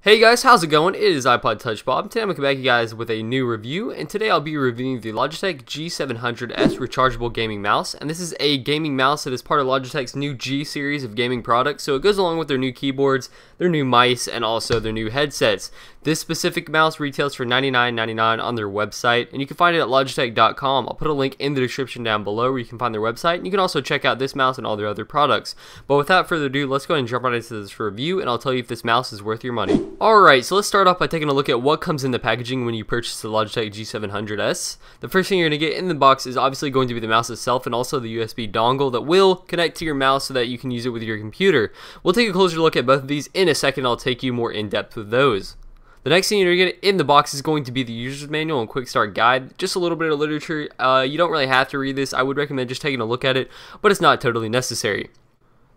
Hey guys, how's it going? It is iPod Touch Bob. Today I'm coming back to you guys with a new review, and today I'll be reviewing the Logitech G700s rechargeable gaming mouse. And this is a gaming mouse that is part of Logitech's new G series of gaming products, so it goes along with their new keyboards, their new mice, and also their new headsets. This specific mouse retails for $99.99 on their website, and you can find it at Logitech.com. I'll put a link in the description down below where you can find their website, and you can also check out this mouse and all their other products. But without further ado, let's go ahead and jump right into this review, and I'll tell you if this mouse is worth your money. Alright, so let's start off by taking a look at what comes in the packaging when you purchase the Logitech G700s. The first thing you're going to get in the box is obviously going to be the mouse itself and also the USB dongle that will connect to your mouse so that you can use it with your computer. We'll take a closer look at both of these in a second. I'll take you more in depth with those. The next thing you're going to get in the box is going to be the user's manual and quick start guide. Just a little bit of literature. You don't really have to read this. I would recommend just taking a look at it, but it's not totally necessary.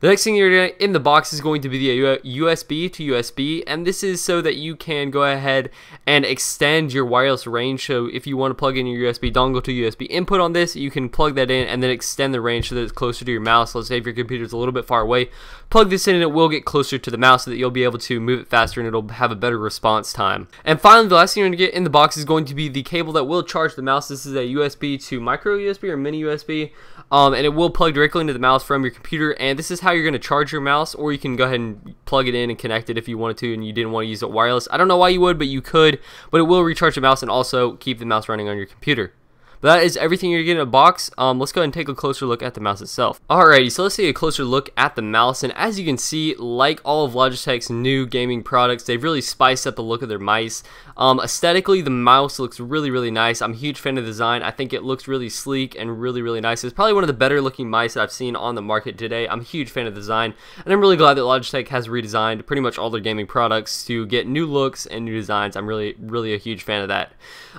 The next thing you're going to get in the box is going to be the USB to USB, and this is so that you can go ahead and extend your wireless range. So if you want to plug in your USB dongle to USB input on this, you can plug that in and then extend the range so that it's closer to your mouse. Let's say if your computer is a little bit far away, plug this in and it will get closer to the mouse so that you'll be able to move it faster and it'll have a better response time. And finally, the last thing you're going to get in the box is going to be the cable that will charge the mouse. This is a USB to micro USB or mini USB, and it will plug directly into the mouse from your computer, and this is how you're going to charge your mouse, or you can go ahead and plug it in and connect it if you wanted to and you didn't want to use it wireless. I don't know why you would, but you could, but it will recharge the mouse and also keep the mouse running on your computer. But that is everything you're getting in a box. Let's go ahead and take a closer look at the mouse itself. Alrighty, so let's take a closer look at the mouse, and as you can see, like all of Logitech's new gaming products, they've really spiced up the look of their mice. Aesthetically, the mouse looks really nice. I'm a huge fan of the design. I think it looks really sleek and really nice. It's probably one of the better looking mice that I've seen on the market today. I'm a huge fan of the design, and I'm really glad that Logitech has redesigned pretty much all their gaming products to get new looks and new designs. I'm really a huge fan of that.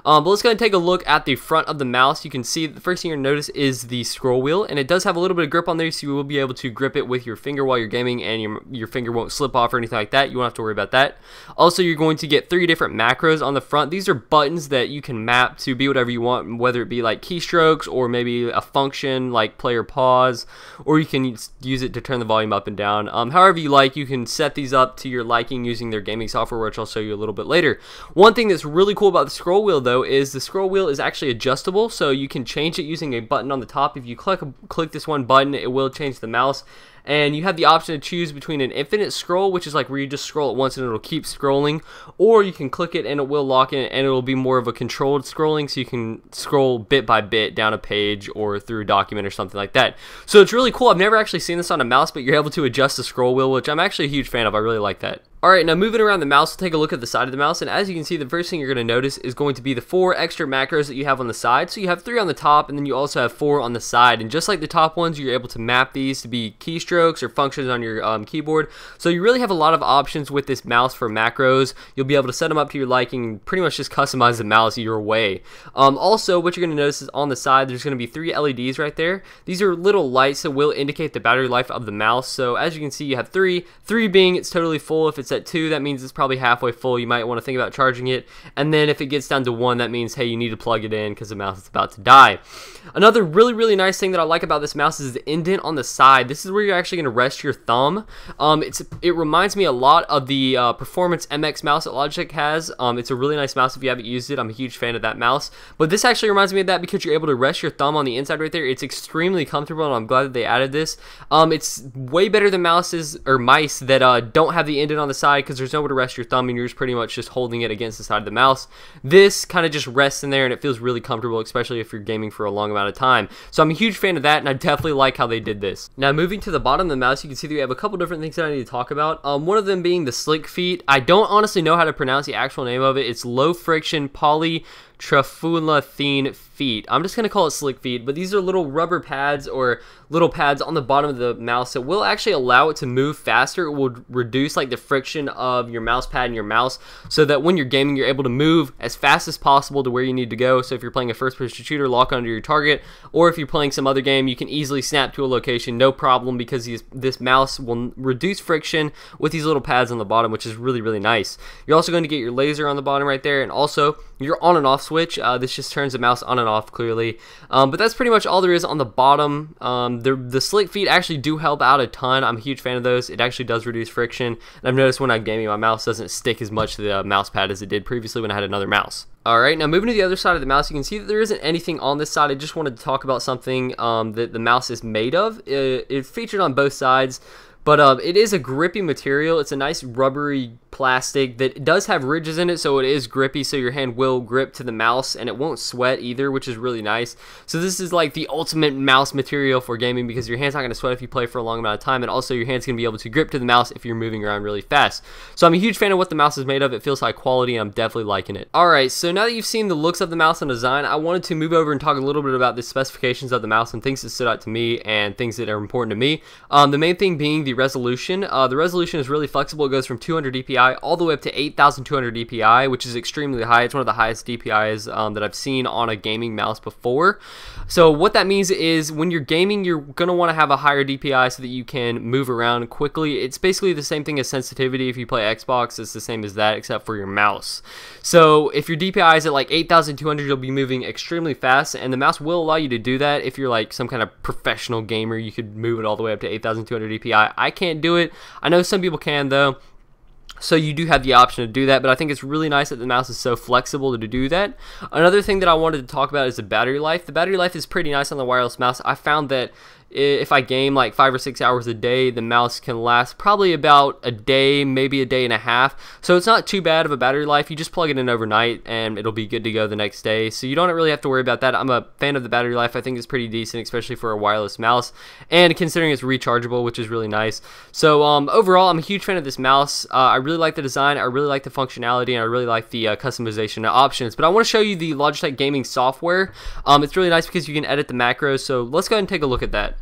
But let's go ahead and take a look at the front of the mouse. You can see the first thing you're going to notice is the scroll wheel, and it does have a little bit of grip on there, so you will be able to grip it with your finger while you're gaming, and your finger won't slip off or anything like that. You won't have to worry about that. Also, you're going to get 3 different macros on the front. These are buttons that you can map to be whatever you want, whether it be like keystrokes or maybe a function like play or pause, or you can use it to turn the volume up and down. However you like, you can set these up to your liking using their gaming software, which I'll show you a little bit later. One thing that's really cool about the scroll wheel though is the scroll wheel is actually adjustable, so you can change it using a button on the top. If you click this one button, it will change the mouse. And you have the option to choose between an infinite scroll, which is like where you just scroll it once and it'll keep scrolling, or you can click it and it will lock in and it'll be more of a controlled scrolling, so you can scroll bit by bit down a page or through a document or something like that. So it's really cool. I've never actually seen this on a mouse, but you're able to adjust the scroll wheel, which I'm actually a huge fan of. I really like that. Alright, now moving around the mouse, we'll take a look at the side of the mouse, and as you can see, the first thing you're going to notice is going to be the 4 extra macros that you have on the side. So you have 3 on the top, and then you also have 4 on the side, and just like the top ones, you're able to map these to be keystrokes or functions on your keyboard. So you really have a lot of options with this mouse for macros. You'll be able to set them up to your liking and pretty much just customize the mouse your way. Also, what you're going to notice is on the side, there's going to be 3 LEDs right there. These are little lights that will indicate the battery life of the mouse. So as you can see, you have 3 being it's totally full. If it's at 2, that means it's probably halfway full. You might want to think about charging it. And then if it gets down to 1, that means, hey, you need to plug it in because the mouse is about to die. Another really nice thing that I like about this mouse is the indent on the side. This is where you're actually going to rest your thumb. It reminds me a lot of the Performance MX mouse that Logitech has. It's a really nice mouse if you haven't used it. I'm a huge fan of that mouse. But this actually reminds me of that because you're able to rest your thumb on the inside right there. It's extremely comfortable, and I'm glad that they added this. It's way better than mice that don't have the indent on the side, because there's nowhere to rest your thumb and you're just pretty much just holding it against the side of the mouse. This kind of just rests in there and it feels really comfortable, especially if you're gaming for a long amount of time. So I'm a huge fan of that, and I definitely like how they did this. Now moving to the bottom of the mouse, you can see that we have a couple different things that I need to talk about. One of them being the slick feet. I don't honestly know how to pronounce the actual name of it. It's low friction polytraphulatine feet. I'm just going to call it slick feet, but these are little rubber pads or little pads on the bottom of the mouse that will actually allow it to move faster. It will reduce like the friction of your mouse pad and your mouse, so that when you're gaming, you're able to move as fast as possible to where you need to go. So if you're playing a first-person shooter, lock onto your target, or if you're playing some other game, you can easily snap to a location, no problem, because this mouse will reduce friction with these little pads on the bottom, which is really nice. You're also going to get your laser on the bottom right there, and also your on and off switch. This just turns the mouse on and off clearly. But that's pretty much all there is on the bottom. The slick feet actually do help out a ton. I'm a huge fan of those. It actually does reduce friction, and I've noticed when I'm gaming, my mouse doesn't stick as much to the mouse pad as it did previously when I had another mouse. Alright, now moving to the other side of the mouse, you can see that there isn't anything on this side. I just wanted to talk about something that the mouse is made of. It's featured on both sides, but it is a grippy material. It's a nice rubbery plastic that does have ridges in it, so it is grippy, so your hand will grip to the mouse and it won't sweat either, which is really nice. So this is like the ultimate mouse material for gaming, because your hand's not going to sweat if you play for a long amount of time, and also your hand's going to be able to grip to the mouse if you're moving around really fast. So I'm a huge fan of what the mouse is made of. It feels high quality, and I'm definitely liking it. Alright, so now that you've seen the looks of the mouse and design, I wanted to move over and talk a little bit about the specifications of the mouse and things that stood out to me and things that are important to me. The main thing being the resolution. The resolution is really flexible. It goes from 200 dpi all the way up to 8,200 dpi, which is extremely high. It's one of the highest DPIs that I've seen on a gaming mouse before. So what that means is when you're gaming, you're going to want to have a higher DPI so that you can move around quickly. It's basically the same thing as sensitivity. If you play Xbox, it's the same as that, except for your mouse. So if your DPI is at like 8,200, you'll be moving extremely fast, and the mouse will allow you to do that. If you're like some kind of professional gamer, you could move it all the way up to 8,200 DPI. I can't do it. I know some people can though. So you do have the option to do that, but I think it's really nice that the mouse is so flexible to do that. Another thing that I wanted to talk about is the battery life. The battery life is pretty nice on the wireless mouse. I found that if I game like 5 or 6 hours a day, the mouse can last probably about a day, maybe a day and a half. So it's not too bad of a battery life. You just plug it in overnight and it'll be good to go the next day. So you don't really have to worry about that. I'm a fan of the battery life. I think it's pretty decent, especially for a wireless mouse, and considering it's rechargeable, which is really nice. So overall, I'm a huge fan of this mouse. I really like the design, I really like the functionality, and I really like the customization options. But I want to show you the Logitech gaming software. It's really nice because you can edit the macros. So let's go ahead and take a look at that.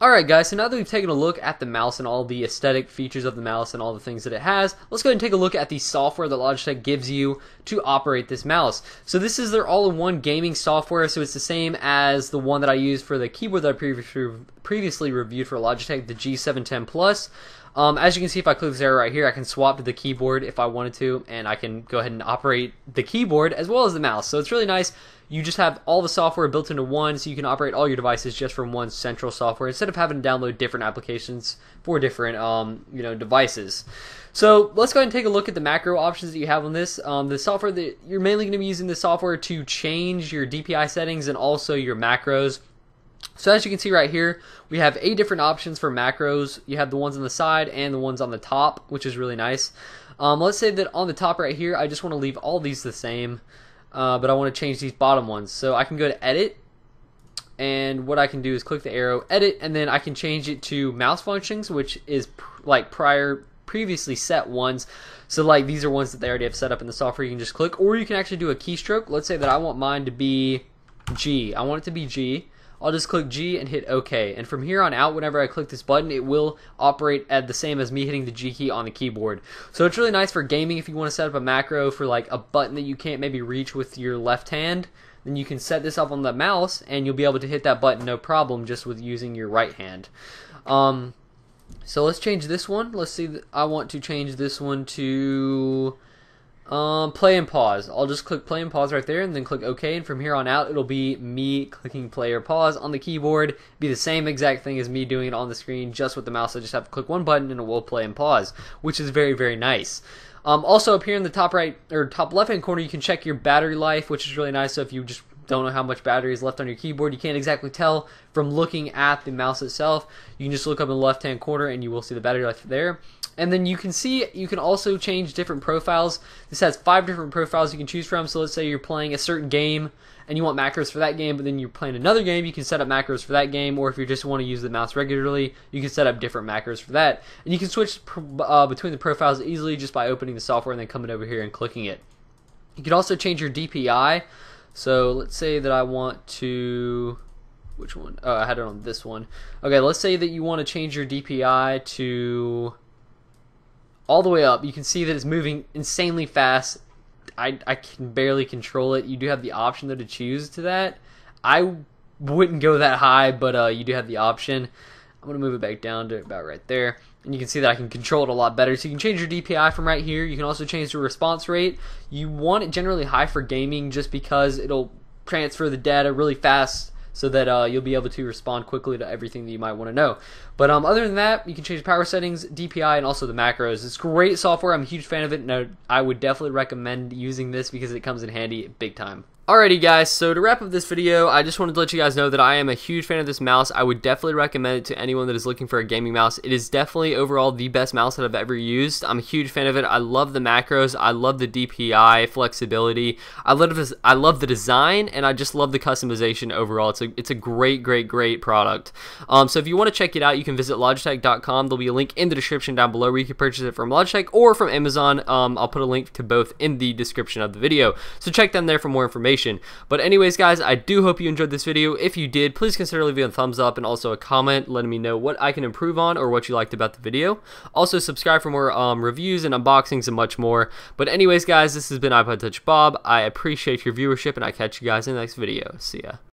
Alright guys, so now that we've taken a look at the mouse and all the aesthetic features of the mouse and all the things that it has, let's go ahead and take a look at the software that Logitech gives you to operate this mouse. So this is their all-in-one gaming software, so it's the same as the one that I used for the keyboard that I previously reviewed for Logitech, the G710 Plus. As you can see, if I click this arrow right here, I can swap to the keyboard if I wanted to, and I can go ahead and operate the keyboard as well as the mouse. So it's really nice. You just have all the software built into one, so you can operate all your devices just from one central software instead of having to download different applications for different devices. So let's go ahead and take a look at the macro options that you have on this. The software that you're mainly going to be using the software to change your DPI settings and also your macros. So as you can see right here, we have 8 different options for macros. You have the ones on the side and the ones on the top, which is really nice. Let's say that on the top right here, I just want to leave all these the same, but I want to change these bottom ones. So I can go to edit, and what I can do is click the arrow, edit, and then I can change it to mouse functions, which is like previously set ones. So like these are ones that they already have set up in the software. You can just click, or you can actually do a keystroke. Let's say that I want mine to be G. I want it to be G. I'll just click G and hit OK. And from here on out, whenever I click this button, it will operate at the same as me hitting the G key on the keyboard. So it's really nice for gaming. If you want to set up a macro for like a button that you can't maybe reach with your left hand, then you can set this up on the mouse and you'll be able to hit that button no problem just with using your right hand. So let's change this one. Let's see, I want to change this one to play and pause. I'll just click play and pause right there and then click OK, and from here on out it'll be me clicking play or pause on the keyboard. Be the same exact thing as me doing it on the screen, just with the mouse. I just have to click one button and it will play and pause, which is very, very nice. Also up here in the top right or top left hand corner, you can check your battery life, which is really nice. So if you just don't know how much battery is left on your keyboard, you can't exactly tell from looking at the mouse itself. You can just look up in the left hand corner and you will see the battery life there. And then you can see, you can also change different profiles. This has 5 different profiles you can choose from. So let's say you're playing a certain game and you want macros for that game, but then you're playing another game, you can set up macros for that game. Or if you just want to use the mouse regularly, you can set up different macros for that. And you can switch between the profiles easily just by opening the software and then coming over here and clicking it. You can also change your DPI. So let's say that I want to, which one? Oh, I had it on this one. Okay, let's say that you want to change your DPI to all the way up. You can see that it's moving insanely fast. I can barely control it. You do have the option though to choose to that. I wouldn't go that high, but you do have the option. I'm going to move it back down to about right there. and you can see that I can control it a lot better. So you can change your DPI from right here. You can also change the response rate. You want it generally high for gaming just because it'll transfer the data really fast, so that you'll be able to respond quickly to everything that you might want to know. But other than that, you can change power settings, DPI, and also the macros. It's great software. I'm a huge fan of it, and I would definitely recommend using this because it comes in handy big time. Alrighty guys, so to wrap up this video, I just wanted to let you guys know that I am a huge fan of this mouse. I would definitely recommend it to anyone that is looking for a gaming mouse. It is definitely overall the best mouse that I've ever used. I'm a huge fan of it. I love the macros, I love the DPI, flexibility, I love the design, and I just love the customization overall. It's a great product. So if you want to check it out, you can visit Logitech.com. There'll be a link in the description down below where you can purchase it from Logitech or from Amazon. I'll put a link to both in the description of the video, so check them there for more information. But anyways guys, I do hope you enjoyed this video. If you did, please consider leaving a thumbs up and also a comment letting me know what I can improve on or what you liked about the video. Also subscribe for more reviews and unboxings and much more. But anyways guys, this has been iPod Touch Bob. I appreciate your viewership, and I catch you guys in the next video. See ya.